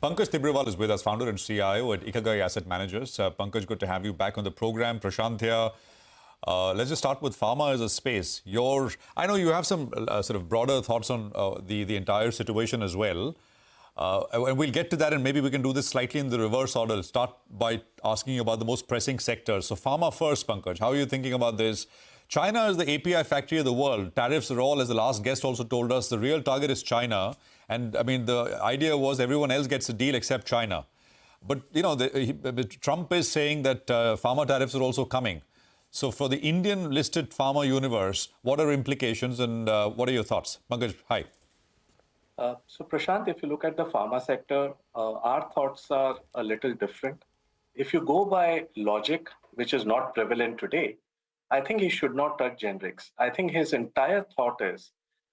Pankaj Tibrewal is with us, founder and CIO at IKIGAI Asset Managers. Pankaj, good to have you back on the program. Prashant here. Let's just start with pharma as a space. I know you have some sort of broader thoughts on the entire situation as well. And we'll get to that, and maybe we can do this slightly in the reverse order. Start by asking you about the most pressing sectors. So pharma first, Pankaj. How are you thinking about this? China is the API factory of the world. Tariffs are all, as the last guest also told us, the real target is China. And I mean, the idea was everyone else gets a deal except China. But, you know, Trump is saying that pharma tariffs are also coming. So for the Indian listed pharma universe, what are implications and what are your thoughts? Pankaj, hi. So Prashant, if you look at the pharma sector, our thoughts are a little different. If you go by logic, which is not prevalent today, I think he should not touch generics. I think his entire thought is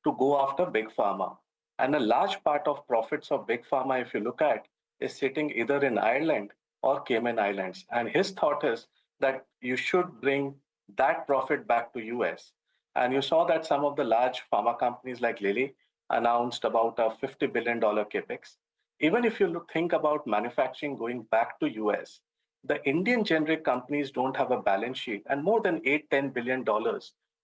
to go after big pharma. And a large part of profits of big pharma, if you look at, is sitting either in Ireland or Cayman Islands. And his thought is that you should bring that profit back to US. And you saw that some of the large pharma companies like Lilly announced about a $50 billion capex. Even if you think about manufacturing going back to US, the Indian generic companies don't have a balance sheet and more than $8-10 billion,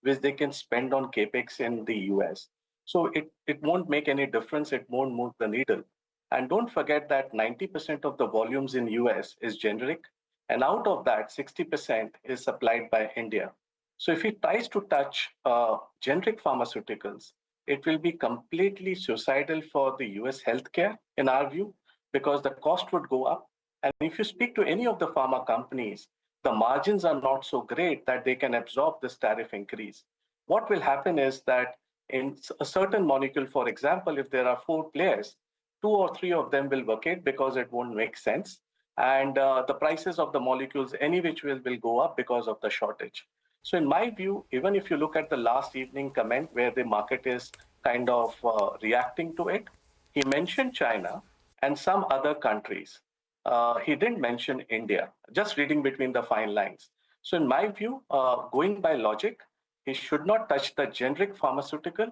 which they can spend on capex in the US. So it won't make any difference. It won't move the needle. And don't forget that 90% of the volumes in US is generic. And out of that, 60% is supplied by India. So if he tries to touch generic pharmaceuticals, it will be completely suicidal for the US healthcare, in our view, because the cost would go up. And if you speak to any of the pharma companies, the margins are not so great that they can absorb this tariff increase. What will happen is that in a certain molecule, for example, if there are 4 players, 2 or 3 of them will vacate because it won't make sense. And the prices of the molecules, any which will go up because of the shortage. So in my view, even if you look at the last evening comment where the market is kind of reacting to it, he mentioned China and some other countries. He didn't mention India, just reading between the fine lines. So in my view, going by logic, he should not touch the generic pharmaceutical.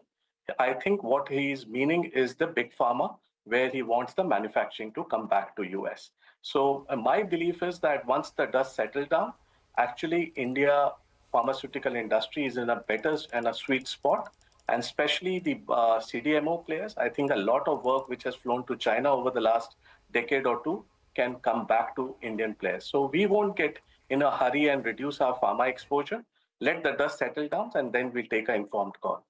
I think what he is meaning is the big pharma, where he wants the manufacturing to come back to US. So my belief is that once the dust settles down, actually India pharmaceutical industry is in a better and a sweet spot. And especially the CDMO players, I think a lot of work which has flown to China over the last decade or two can come back to Indian players. So we won't get in a hurry and reduce our pharma exposure. Let the dust settle down and then we'll take an informed call.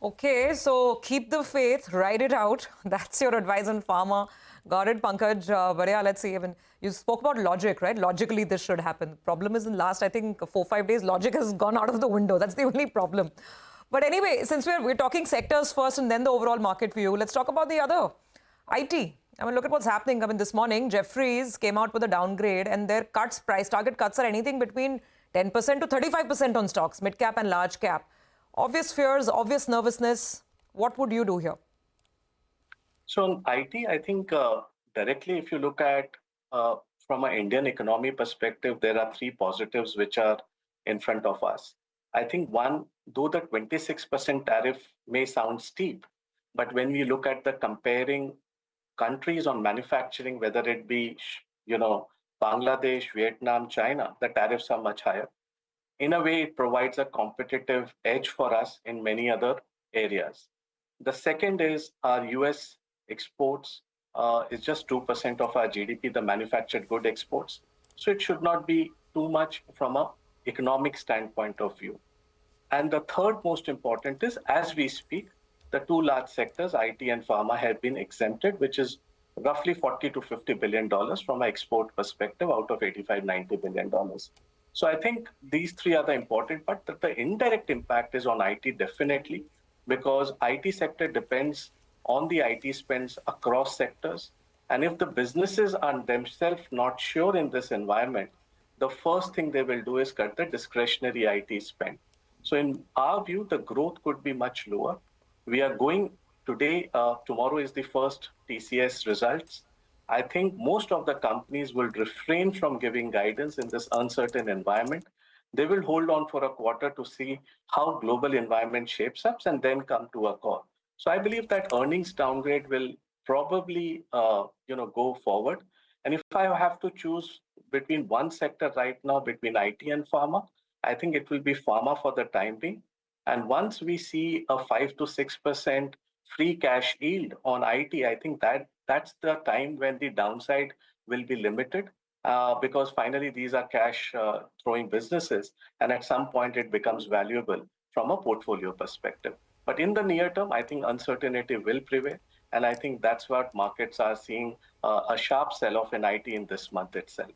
Okay, so keep the faith, ride it out. That's your advice on pharma. Got it, Pankaj. But yeah, let's see. I mean, you spoke about logic, right? Logically, this should happen. Problem is in last, I think, 4-5 days, logic has gone out of the window. That's the only problem. But anyway, since we're talking sectors first and then the overall market view, let's talk about the other, IT. I mean, look at what's happening. I mean, this morning, Jefferies came out with a downgrade and their price target cuts are anything between 10% to 35% on stocks, mid cap and large cap. Obvious fears, obvious nervousness. What would you do here? So on IT, I think directly, if you look at from an Indian economy perspective, there are 3 positives which are in front of us. I think one, though the 26% tariff may sound steep, but when we look at the comparing countries on manufacturing, whether it be, Bangladesh, Vietnam, China, the tariffs are much higher. In a way, it provides a competitive edge for us in many other areas. The second is our US exports is just 2% of our GDP, the manufactured good exports. So it should not be too much from an economic standpoint of view. And the third most important is, as we speak, the 2 large sectors, IT and pharma, have been exempted, which is roughly $40 to $50 billion from an export perspective out of $85-90 billion. So I think these 3 are the important, but the indirect impact is on IT definitely, because IT sector depends on the IT spends across sectors. And if the businesses are themselves not sure in this environment, the first thing they will do is cut the discretionary IT spend. So in our view, the growth could be much lower. We are going today, tomorrow is the first TCS results. I think most of the companies will refrain from giving guidance in this uncertain environment. They will hold on for a quarter to see how global environment shapes up and then come to a call. So I believe that earnings downgrade will probably go forward. And if I have to choose between one sector right now, between IT and pharma, I think it will be pharma for the time being. And once we see a 5 to 6% free cash yield on IT, I think that's the time when the downside will be limited, because finally these are cash throwing businesses, and at some point it becomes valuable from a portfolio perspective. But in the near term, I think uncertainty will prevail. And I think that's what markets are seeing, a sharp sell-off in IT in this month itself.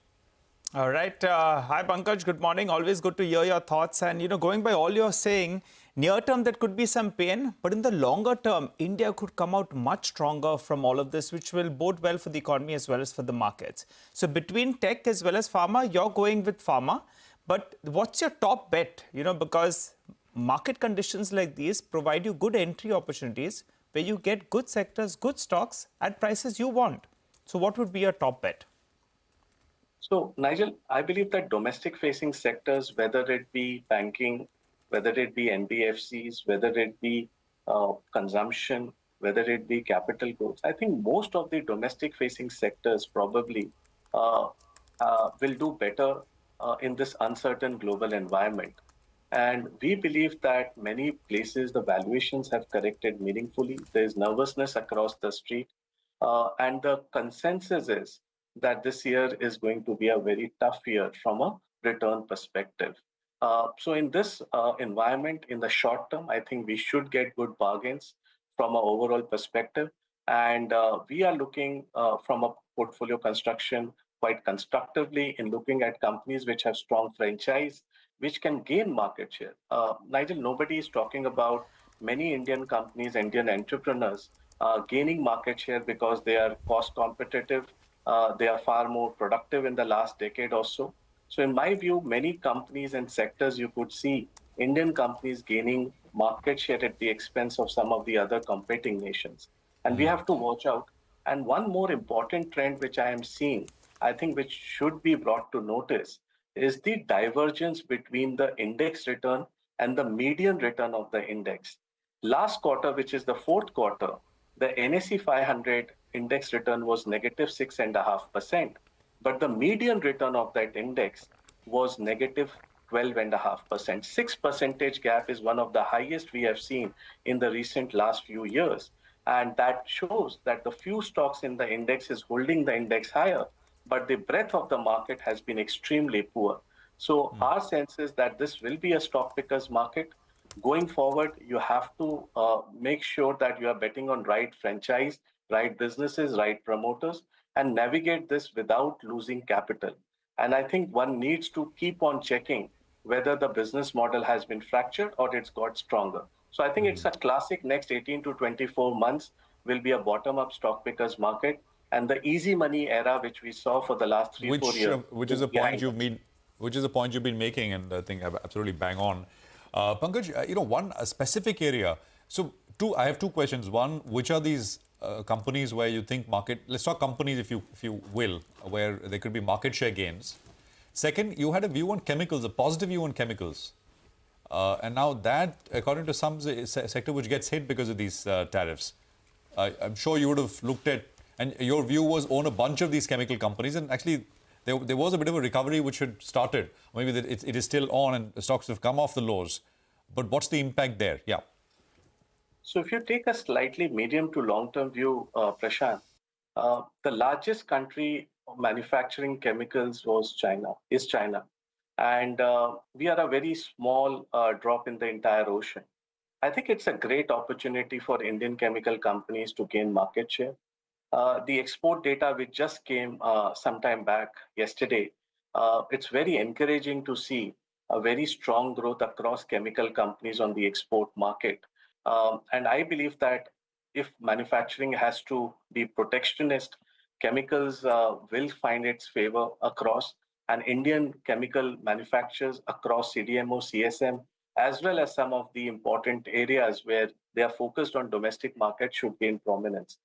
All right. Hi, Pankaj. Good morning. Always good to hear your thoughts. And, going by all you're saying, near term, there could be some pain. But in the longer term, India could come out much stronger from all of this, which will bode well for the economy as well as for the markets. So between tech as well as pharma, you're going with pharma. But what's your top bet? Because market conditions like these provide you good entry opportunities where you get good sectors, good stocks at prices you want. So what would be your top bet? So, Nigel, I believe that domestic facing sectors, whether it be banking, whether it be NBFCs, whether it be consumption, whether it be capital goods, I think most of the domestic facing sectors probably uh, will do better in this uncertain global environment. And we believe that many places the valuations have corrected meaningfully. There is nervousness across the street. And the consensus is that this year is going to be a very tough year from a return perspective. So, in this environment, in the short term, I think we should get good bargains from an overall perspective. And we are looking from a portfolio construction quite constructively in looking at companies which have strong franchise, which can gain market share. Nigel, nobody is talking about many Indian companies, Indian entrepreneurs gaining market share because they are cost competitive. They are far more productive in the last decade or so. So, in my view, many companies and sectors you could see Indian companies gaining market share at the expense of some of the other competing nations. And we have to watch out. And one more important trend which I am seeing, I think, which should be brought to notice, is the divergence between the index return and the median return of the index. Last quarter, which is the fourth quarter, the NSE 500 index return was negative 6.5%, but the median return of that index was negative 12.5%. 6% gap is one of the highest we have seen in the recent last few years. And that shows that the few stocks in the index is holding the index higher, but the breadth of the market has been extremely poor. So our sense is that this will be a stock pickers market. Going forward, you have to make sure that you are betting on right franchise, right businesses, right promoters, and navigate this without losing capital. And I think one needs to keep on checking whether the business model has been fractured or it's got stronger. So I think it's a classic next 18 to 24 months will be a bottom-up stock pickers market. And the easy money era, which we saw for the last 3-4 years, Which is a point you've made, which is a point you've been making, and I think absolutely bang on. Pankaj, one a specific area. So, I have two questions. One, which are these companies where you think market? Let's talk companies, if you will, where there could be market share gains. Second, you had a view on chemicals, a positive view on chemicals, and now that, according to some sector, which gets hit because of these tariffs. I'm sure you would have looked at, and your view was own a bunch of these chemical companies, and actually there was a bit of a recovery which had started. Maybe it is still on and the stocks have come off the lows. But what's the impact there? Yeah. So if you take a slightly medium to long-term view, Prashant, the largest country manufacturing chemicals is China. And we are a very small drop in the entire ocean. I think it's a great opportunity for Indian chemical companies to gain market share. The export data which just came sometime back yesterday, it's very encouraging to see a very strong growth across chemical companies on the export market. And I believe that if manufacturing has to be protectionist, chemicals will find its favor across, and Indian chemical manufacturers across CDMO, CSM, as well as some of the important areas where they are focused on domestic market should gain prominence.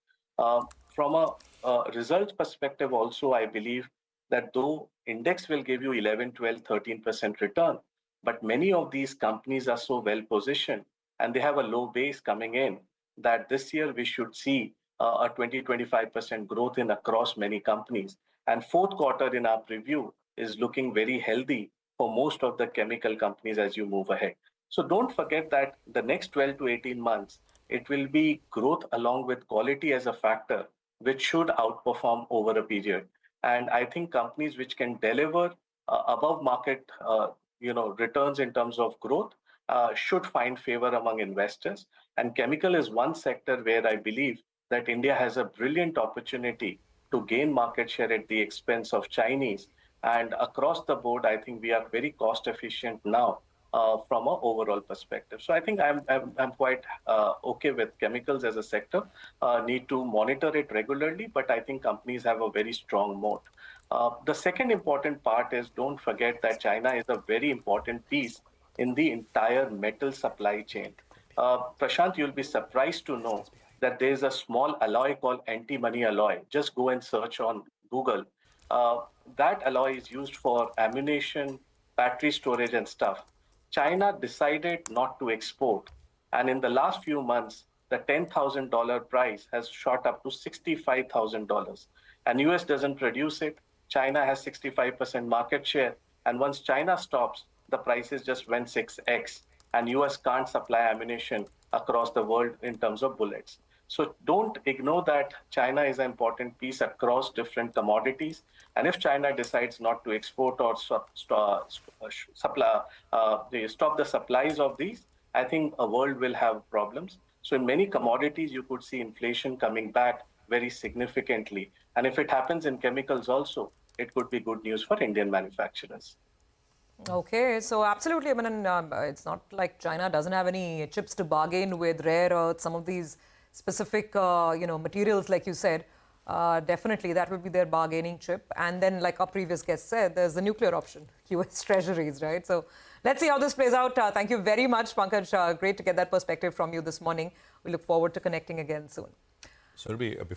From a results perspective also, I believe that though index will give you 11, 12, 13% return, but many of these companies are so well positioned and they have a low base coming in that this year we should see a 20-25% growth in across many companies. And fourth quarter in our preview is looking very healthy for most of the chemical companies as you move ahead. So don't forget that the next 12 to 18 months, it will be growth along with quality as a factor, which should outperform over a period. And I think companies which can deliver above market returns in terms of growth should find favor among investors. And chemical is one sector where I believe that India has a brilliant opportunity to gain market share at the expense of Chinese. And across the board, I think we are very cost efficient now from an overall perspective. So I think I'm quite okay with chemicals as a sector. Need to monitor it regularly, but I think companies have a very strong moat. The second important part is don't forget that China is a very important piece in the entire metal supply chain. Prashant, you'll be surprised to know that there's a small alloy called anti-money alloy. Just go and search on Google. That alloy is used for ammunition, battery storage, and stuff. China decided not to export. And in the last few months, the $10,000 price has shot up to $65,000. And US doesn't produce it. China has 65% market share. And once China stops, the prices just went 6x. And US can't supply ammunition across the world in terms of bullets. So don't ignore that China is an important piece across different commodities. And if China decides not to export or stop the supplies of these, I think a world will have problems. So in many commodities, you could see inflation coming back very significantly. And if it happens in chemicals also, it could be good news for Indian manufacturers. Okay, so absolutely. I mean, it's not like China doesn't have any chips to bargain with, rare earths, some of these specific, materials, like you said. Definitely, that would be their bargaining chip. And then, like our previous guest said, there's the nuclear option, US treasuries, right? So let's see how this plays out. Thank you very much, Pankaj. Great to get that perspective from you this morning. We look forward to connecting again soon. So it'll be